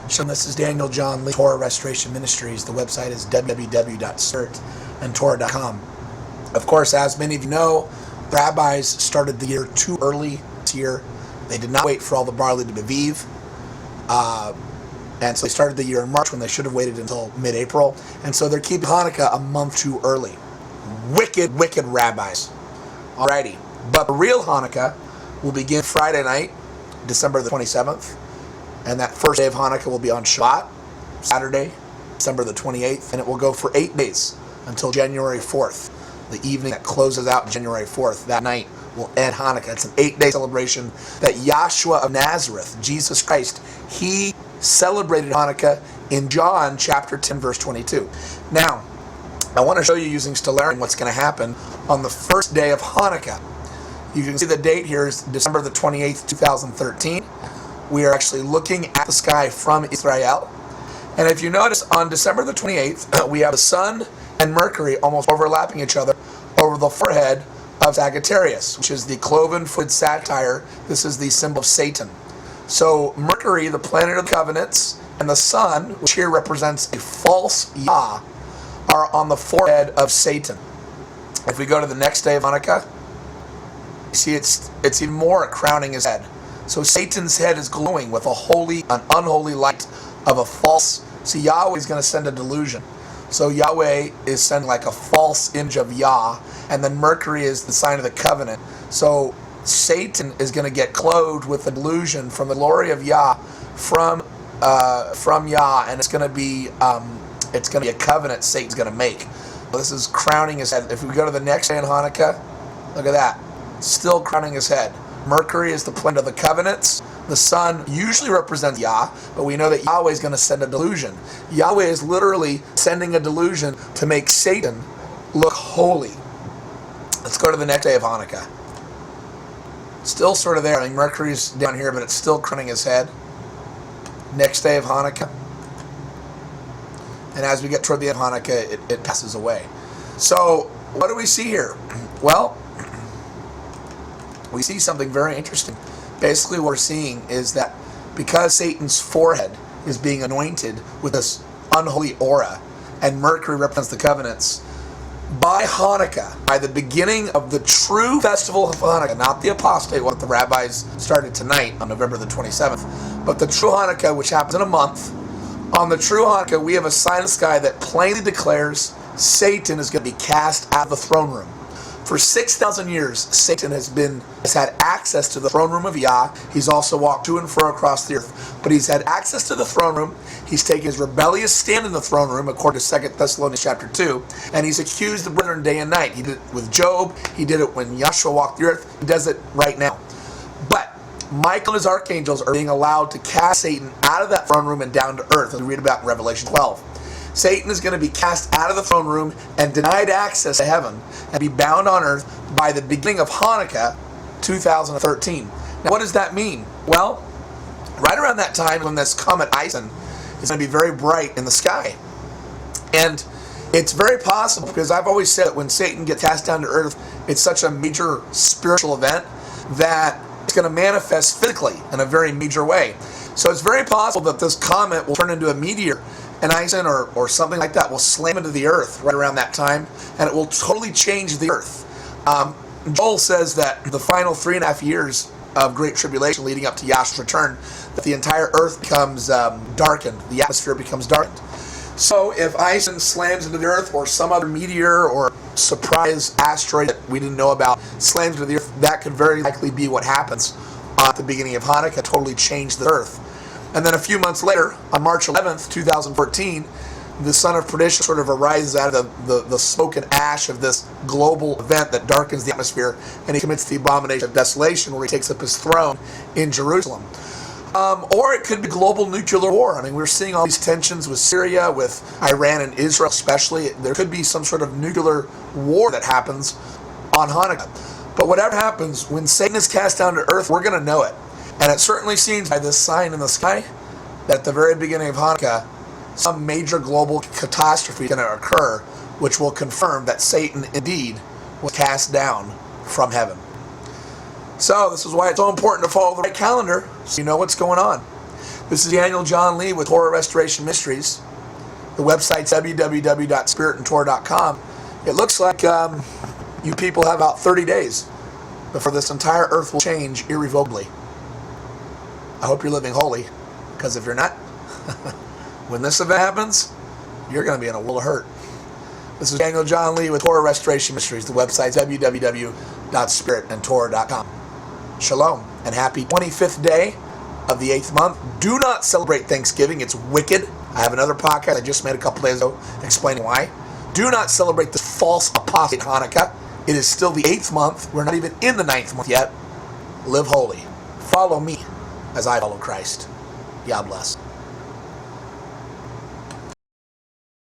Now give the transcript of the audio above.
Shalom, this is Daniel John Lee, Torah Restoration Ministries. The website is www.certandtorah.com. Of course, as many of you know, the rabbis started the year too early this year. They did not wait for all the barley to be Aviv. And so they started the year in March when they should have waited until mid-April. And so they're keeping Hanukkah a month too early. Wicked, wicked rabbis. Alrighty. But the real Hanukkah will begin Friday night, December the 27th. And that first day of Hanukkah will be on Shabbat, Saturday, December the 28th. And it will go for 8 days until January 4th. The evening that closes out January 4th, that night will end Hanukkah. It's an 8-day celebration that Yahshua of Nazareth, Jesus Christ, he celebrated Hanukkah in John chapter 10, verse 22. Now, I want to show you using stellarium what's going to happen on the first day of Hanukkah. You can see the date here is December the 28th, 2013. We are actually looking at the sky from Israel. And if you notice, on December the 28th, we have the sun and Mercury almost overlapping each other over the forehead of Sagittarius, which is the cloven-footed satyr. This is the symbol of Satan. So Mercury, the planet of the covenants, and the sun, which here represents a false Yah, are on the forehead of Satan. If we go to the next day of Hanukkah, you see it's even more crowning his head. So Satan's head is glowing with an unholy light of a false. See, Yahweh is going to send a delusion. So Yahweh is sending like a false image of Yah, and then Mercury is the sign of the covenant. So Satan is going to get clothed with the delusion from the glory of Yah, from Yah, and it's going to be a covenant Satan's going to make. So this is crowning his head. If we go to the next day in Hanukkah, look at that, still crowning his head. Mercury is the planet of the covenants. The sun usually represents Yah, but we know that Yahweh is going to send a delusion. Yahweh is literally sending a delusion to make Satan look holy. Let's go to the next day of Hanukkah. Still sort of there. I mean, Mercury's down here, but it's still crowning his head. Next day of Hanukkah. And as we get toward the end of Hanukkah, it passes away. So, what do we see here? Well, we see something very interesting. Basically what we're seeing is that because Satan's forehead is being anointed with this unholy aura, and Mercury represents the covenants, by Hanukkah, by the beginning of the true festival of Hanukkah, not the apostate one that the rabbis started tonight on November the 27th, but the true Hanukkah, which happens in a month, on the true Hanukkah, we have a sign in the sky that plainly declares Satan is going to be cast out of the throne room. For 6,000 years, Satan has had access to the throne room of Yah. He's also walked to and fro across the earth. But he's had access to the throne room. He's taken his rebellious stand in the throne room, according to 2 Thessalonians chapter 2. And he's accused the brethren day and night. He did it with Job. He did it when Yahshua walked the earth. He does it right now. But Michael and his archangels are being allowed to cast Satan out of that throne room and down to earth, as we read about in Revelation 12. Satan is going to be cast out of the throne room and denied access to heaven and be bound on earth by the beginning of Hanukkah 2013. Now, what does that mean? Well, right around that time when this comet Ison is going to be very bright in the sky. And it's very possible, because I've always said that when Satan gets cast down to earth, it's such a major spiritual event that it's going to manifest physically in a very major way. So it's very possible that this comet will turn into a meteor, and Ison or something like that will slam into the earth right around that time, and it will totally change the earth. Joel says that the final 3.5 years of Great Tribulation leading up to Yahshua's return, that the entire earth becomes darkened, the atmosphere becomes darkened. So if Ison slams into the earth, or some other meteor or surprise asteroid that we didn't know about slams into the earth, that could very likely be what happens at the beginning of Hanukkah, totally change the earth. And then a few months later, on March 11th, 2014, the son of perdition sort of arises out of the smoke and ash of this global event that darkens the atmosphere, and he commits the abomination of desolation, where he takes up his throne in Jerusalem. Or it could be global nuclear war. I mean, we're seeing all these tensions with Syria, with Iran and Israel especially. There could be some sort of nuclear war that happens on Hanukkah. But whatever happens, when Satan is cast down to earth, we're going to know it. And it certainly seems by this sign in the sky that at the very beginning of Hanukkah, some major global catastrophe is going to occur, which will confirm that Satan indeed was cast down from heaven. So this is why it's so important to follow the right calendar, so you know what's going on. This is Daniel John Lee with Torah Restoration Ministries. The website's www.spiritandtorah.com. It looks like you people have about 30 days before this entire earth will change irrevocably. I hope you're living holy, because if you're not, when this event happens, you're going to be in a world of hurt. This is Daniel John Lee with Torah Restoration Ministries. The website's www.spiritandtorah.com. Shalom, and happy 25th day of the 8th month. Do not celebrate Thanksgiving. It's wicked. I have another podcast I just made a couple days ago explaining why. Do not celebrate this false apostate Hanukkah. It is still the 8th month. We're not even in the 9th month yet. Live holy. Follow me as I follow Christ. God bless.